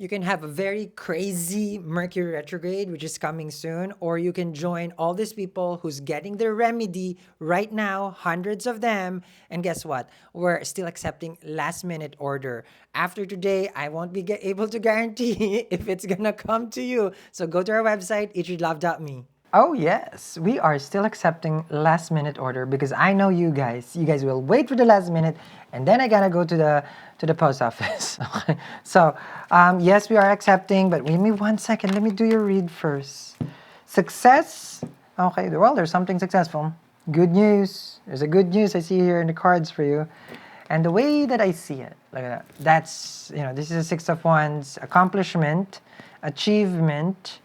You can have a very crazy Mercury retrograde, which is coming soon, or you can join all these people who's getting their remedy right now, hundreds of them. And guess what? We're still accepting last minute order. After today, I won't be able to guarantee if it's gonna come to you. So go to our website, eatrylove.me. Oh yes, we are still accepting last minute order because I know you guys. You guys will wait for the last minute, and then I gotta go to the post office. Okay. So yes, we are accepting, but give me 1 second. Let me do your read first. Success. Okay. Well, there's something successful. Good news. There's a good news I see here in the cards for you, and the way that I see it, look at that. That's this is a Six of Wands, accomplishment, achievement,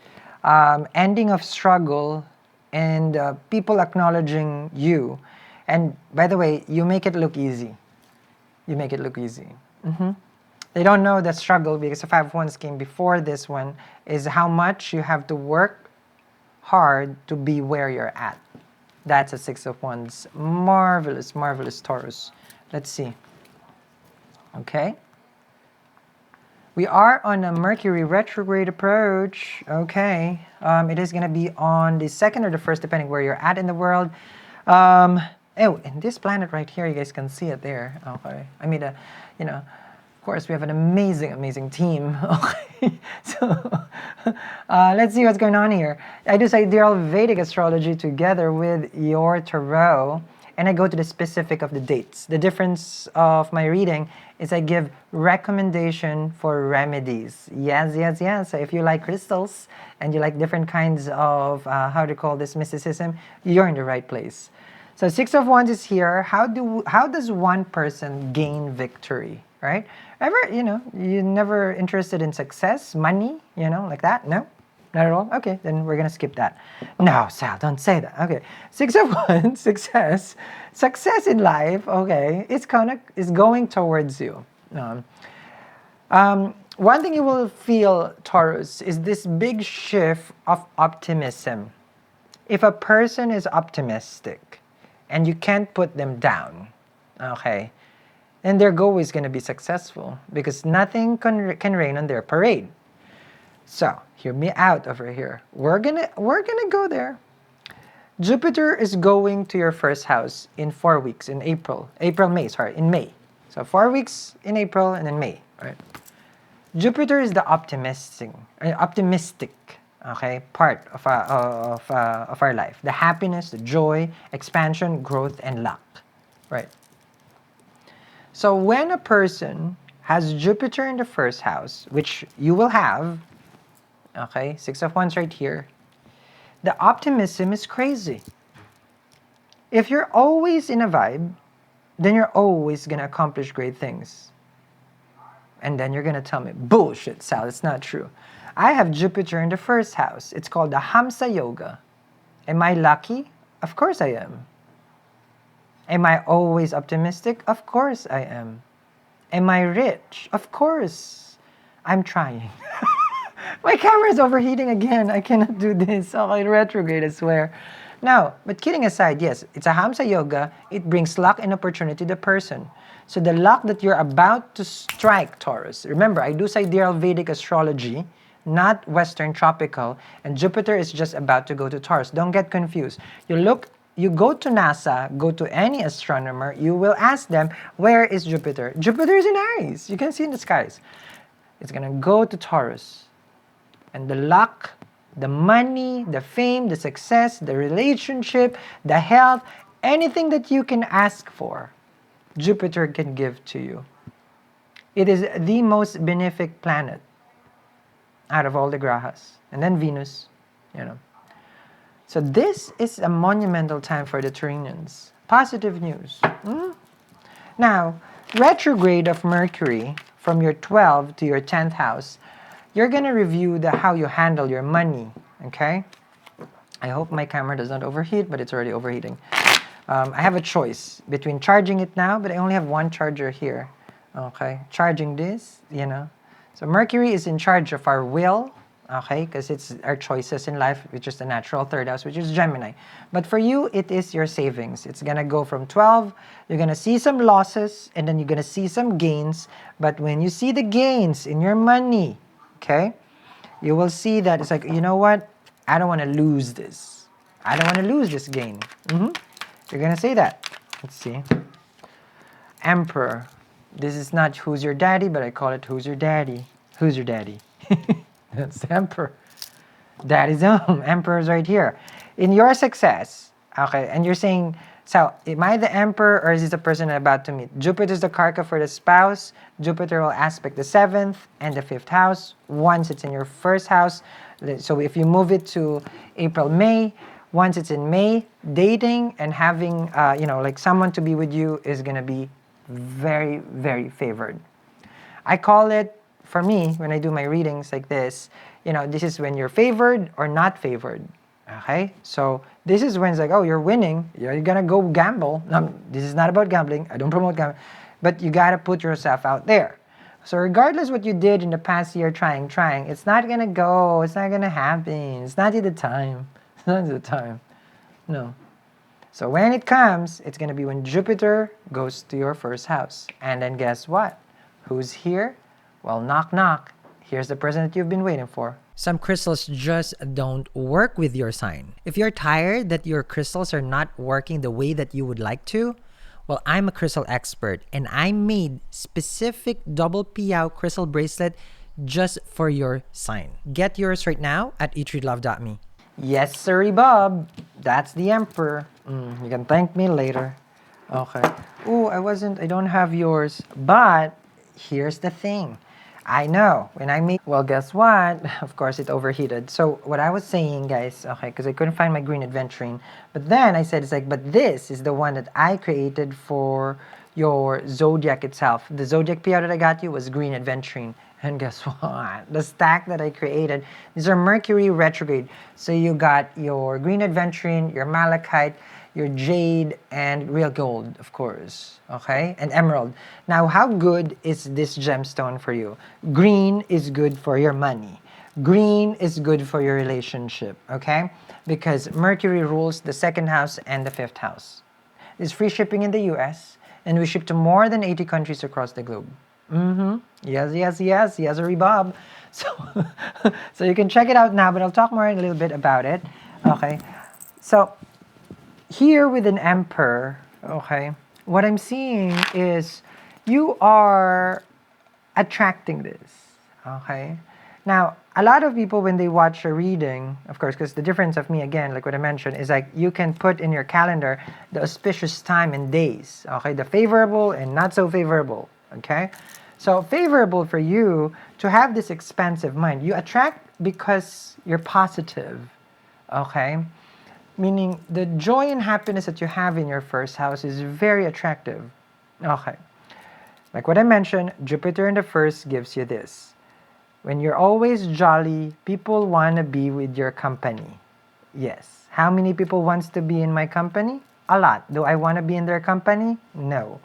ending of struggle, and people acknowledging you. And by the way, you make it look easy. You make it look easy. They don't know the struggle because the Five of Wands came before this one, is how much you have to work hard to be where you're at. That's a Six of Wands. Marvelous, marvelous Taurus. Let's see. Okay. We are on a Mercury retrograde approach. Okay. It is going to be on the second or the first, depending where you're at in the world. Oh, and this planet right here, you guys can see it there. Okay. I mean, of course, we have an amazing, amazing team. Okay. So, let's see what's going on here. I do sidereal Vedic astrology together with your tarot, and I go to the specific of the dates. The difference of my reading is I give recommendation for remedies. Yes, yes, yes. So if you like crystals and you like different kinds of, how to call this, mysticism, you're in the right place. So Six of Wands is here. How does one person gain victory, right? Ever, you're never interested in success, money, like that? No? Not at all? Okay, then we're going to skip that. No, Sal, don't say that. Okay. Six of Wands, success. Success in life, okay, is going towards you. One thing you will feel, Taurus, is this big shift of optimism. If a person is optimistic and you can't put them down, okay, then their goal is going to be successful because nothing can rain on their parade. So, hear me out over here. We're gonna go there. Jupiter is going to your first house in 4 weeks, in in May. So 4 weeks in April and in May, right? Jupiter is the optimistic, okay, part of our life. The happiness, the joy, expansion, growth, and luck, right? So when a person has Jupiter in the first house, which you will have, okay, Six of Wands right here, the optimism is crazy. If you're always in a vibe, then you're always going to accomplish great things. And then you're going to tell me, bullshit, Sal, it's not true. I have Jupiter in the first house. It's called the Hamsa Yoga. Am I lucky? Of course I am. Am I always optimistic? Of course I am. Am I rich? Of course. I'm trying. My camera is overheating again. I cannot do this. Okay, retrograde, I swear. Now, but kidding aside, yes, it's a Hamsa Yoga. It brings luck and opportunity to the person. So the luck that you're about to strike, Taurus. Remember, I do sidereal Vedic astrology, not Western tropical, and Jupiter is just about to go to Taurus. Don't get confused. You go to NASA, go to any astronomer, you will ask them, where is Jupiter? Jupiter is in Aries. You can see in the skies. It's going to go to Taurus. And the luck, the money, the fame, the success, the relationship, the health, anything that you can ask for, Jupiter can give to you. It is the most benefic planet out of all the grahas. And then Venus, So this is a monumental time for the Taurinians. Positive news. Now, retrograde of Mercury from your 12th to your 10th house, you're going to review how you handle your money, okay? I hope my camera does not overheat, but it's already overheating. I have a choice between charging it now, but I only have one charger here, okay? Charging this, So Mercury is in charge of our will, okay? Because it's our choices in life, which is the natural third house, which is Gemini. But for you, it is your savings. It's going to go from 12, you're going to see some losses, and then you're going to see some gains. But when you see the gains in your money, okay, you will see that it's like, you know what? I don't want to lose this. I don't want to lose this game. You're going to say that. Let's see. Emperor. This is not who's your daddy, but I call it who's your daddy. Who's your daddy? That's the emperor. Daddy's home. Emperor's right here. In your success, okay, and you're saying, so am I the emperor or is this the person I'm about to meet? Jupiter's the karka for the spouse. Jupiter will aspect the 7th and the 5th house once it's in your first house. So if you move it to April, May, once it's in May, dating and having, like someone to be with you is going to be very, very favored. I call it, for me, when I do my readings like this, this is when you're favored or not favored. Okay? So this is when it's like, oh, you're winning. You're going to go gamble. No, this is not about gambling. I don't promote gambling. But you got to put yourself out there. So regardless what you did in the past year trying, it's not going to go. It's not going to happen. It's not yet the time. It's not the time. No. So when it comes, it's going to be when Jupiter goes to your first house. And then guess what? Who's here? Well, knock, knock. Here's the person that you've been waiting for. Some crystals just don't work with your sign. If you're tired that your crystals are not working the way that you would like to, well, I'm a crystal expert and I made specific double piao crystal bracelet just for your sign. Get yours right now at eattreatlove.me. Yes, sirree, Bob. That's the emperor. You can thank me later. Okay. Oh, I don't have yours. But here's the thing. I know when I made, well, guess what? Of course, it overheated. So what I was saying, guys, okay, because I couldn't find my green adventuring. But then I said, it's like, but this is the one that I created for your zodiac itself. The zodiac PR that I got you was green adventuring. And guess what? The stack that I created, these are Mercury retrograde. So you got your green adventuring, your malachite, your jade, and real gold, of course, okay? And emerald. Now, how good is this gemstone for you? Green is good for your money. Green is good for your relationship, okay? Because Mercury rules the 2nd house and the 5th house. It's free shipping in the US, and we ship to more than 80 countries across the globe. Yes, Bob. So, so you can check it out now, but I'll talk more in a little bit about it, okay? So, here with an emperor, okay, what I'm seeing is you are attracting this, okay? Now, a lot of people, when they watch a reading, of course, because the difference of me, again, like what I mentioned, is like you can put in your calendar the auspicious time and days, okay? The favorable and not so favorable, okay? So favorable for you to have this expansive mind. You attract because you're positive, okay? Meaning the joy and happiness that you have in your first house is very attractive. Okay. Like what I mentioned, Jupiter in the first gives you this. When you're always jolly, people want to be with your company. Yes. How many people wants to be in my company? A lot. Do I want to be in their company? No.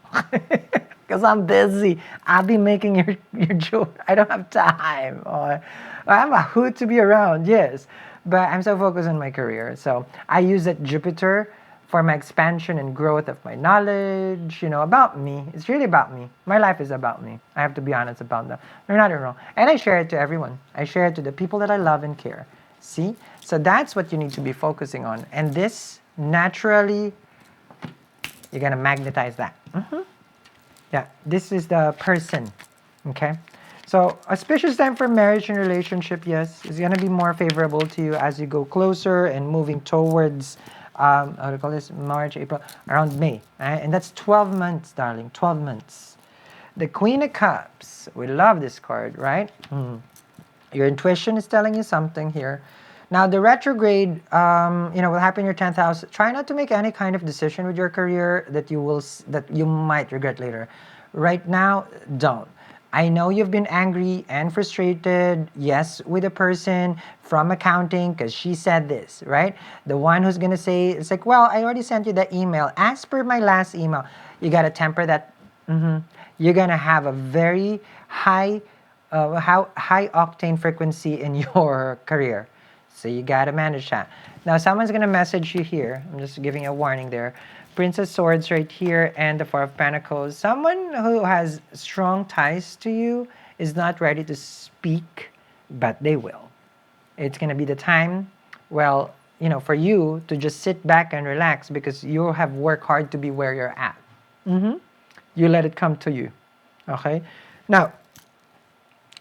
Because I'm busy. I'll be making your joke. I don't have time. Or I'm a hoot to be around, yes. But I'm so focused on my career. So I use that Jupiter for my expansion and growth of my knowledge, about me. It's really about me. My life is about me. I have to be honest about that. There's nothing wrong. And I share it to everyone. I share it to the people that I love and care. See? So that's what you need to be focusing on. And this, naturally, you're going to magnetize that. Yeah, this is the person. Okay? So, auspicious time for marriage and relationship, yes, is going to be more favorable to you as you go closer and moving towards, how do you call this, March, April, around May. Right? And that's 12 months, darling, 12 months. The Queen of Cups, we love this card, right? Your intuition is telling you something here. Now, the retrograde, will happen in your 10th house. Try not to make any kind of decision with your career that you might regret later. Right now, don't. I know you've been angry and frustrated, yes, with a person from accounting because she said this, right? The one who's going to say, it's like, well, I already sent you the email. As per my last email, you got to temper that. You're going to have a very high octane frequency in your career. So you got to manage that. Now, someone's going to message you here. I'm just giving a warning there. Prince of Swords right here and the Four of Pentacles. Someone who has strong ties to you is not ready to speak but they will. It's going to be the time, well, for you to just sit back and relax because you have worked hard to be where you're at. You let it come to you. Okay? Now,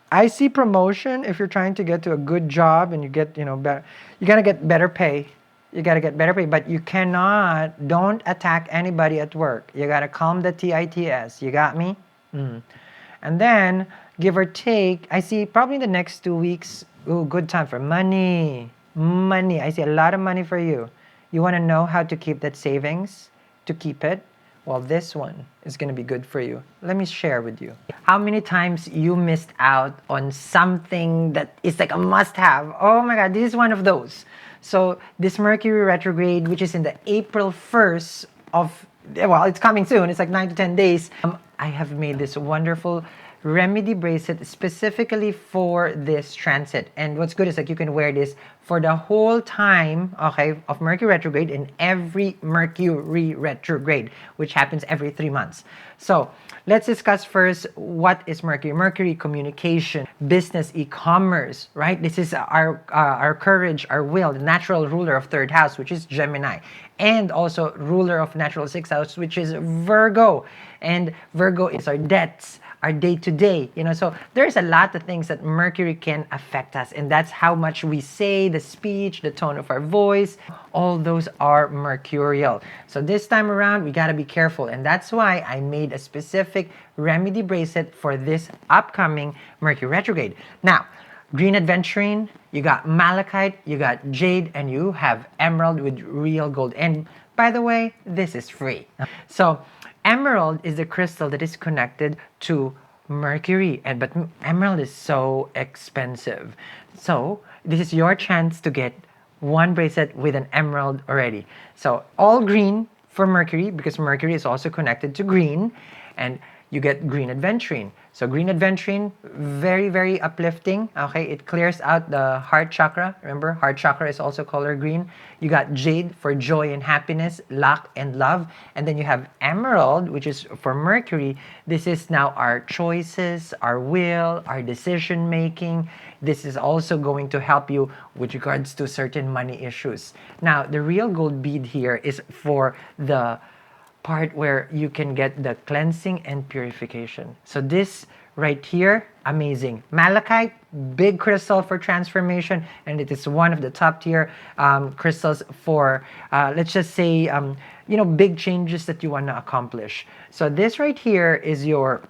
I see promotion if you're trying to get to a good job and you get, better. You gotta get better pay. You gotta get better pay, but you don't attack anybody at work. You gotta calm the TITS. You got me? And then, give or take, I see probably the next 2 weeks, good time for money. Money. I see a lot of money for you. You wanna know how to keep that savings, to keep it? Well, this one is going to be good for you. Let me share with you. How many times you missed out on something that is like a must-have? Oh my God, this is one of those. So this Mercury retrograde, which is in the April 1st it's coming soon. It's like 9 to 10 days. I have made this wonderful remedy bracelet specifically for this transit. And what's good is like you can wear this for the whole time, okay, of Mercury retrograde and every Mercury retrograde, which happens every 3 months. So let's discuss first what is Mercury. Mercury, communication, business, e-commerce, right? This is our courage, our will, the natural ruler of third house, which is Gemini, and also ruler of natural sixth house, which is Virgo. And Virgo is our debts, our day-to-day, so there's a lot of things that Mercury can affect us, and that's how much we say, the speech, the tone of our voice, all those are mercurial. So this time around, we got to be careful, and that's why I made a specific remedy bracelet for this upcoming Mercury retrograde. Now, green aventurine, you got malachite, you got jade, and you have emerald with real gold. And by the way, this is free. So emerald is the crystal that is connected to Mercury, but emerald is so expensive. So this is your chance to get one bracelet with an emerald already. So all green for Mercury, because Mercury is also connected to green, and you get green aventurine. So green aventurine, very, very uplifting. Okay, it clears out the heart chakra. Remember, heart chakra is also color green. You got jade for joy and happiness, luck and love. And then you have emerald, which is for Mercury. This is now our choices, our will, our decision making. This is also going to help you with regards to certain money issues. Now, the real gold bead here is for the part where you can get the cleansing and purification. So this right here, amazing. Malachite, big crystal for transformation, and it is one of the top tier crystals for, let's just say, big changes that you want to accomplish. So this right here is your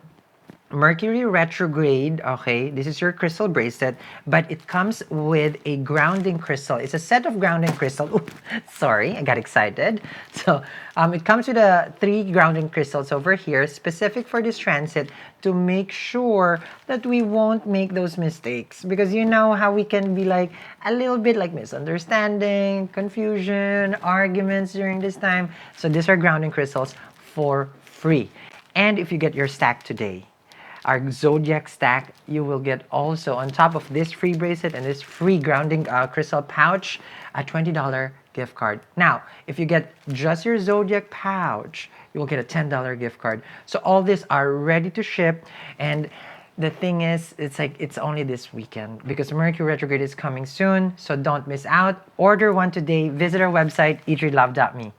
Mercury retrograde, okay, this is your crystal bracelet, but it comes with a grounding crystal. It's a set of grounding crystal. Oops, sorry, I got excited. So it comes with 3 grounding crystals over here, specific for this transit, to make sure that we won't make those mistakes. Because you know how we can be like a little bit like misunderstanding, confusion, arguments during this time. So these are grounding crystals for free. And if you get your stack today, our zodiac stack, you will get also on top of this free bracelet and this free grounding crystal pouch, a $20 gift card. Now, if you get just your zodiac pouch, you will get a $10 gift card. So all these are ready to ship, and the thing is, it's only this weekend because Mercury retrograde is coming soon, so don't miss out. Order one today. Visit our website, eatrylove.me.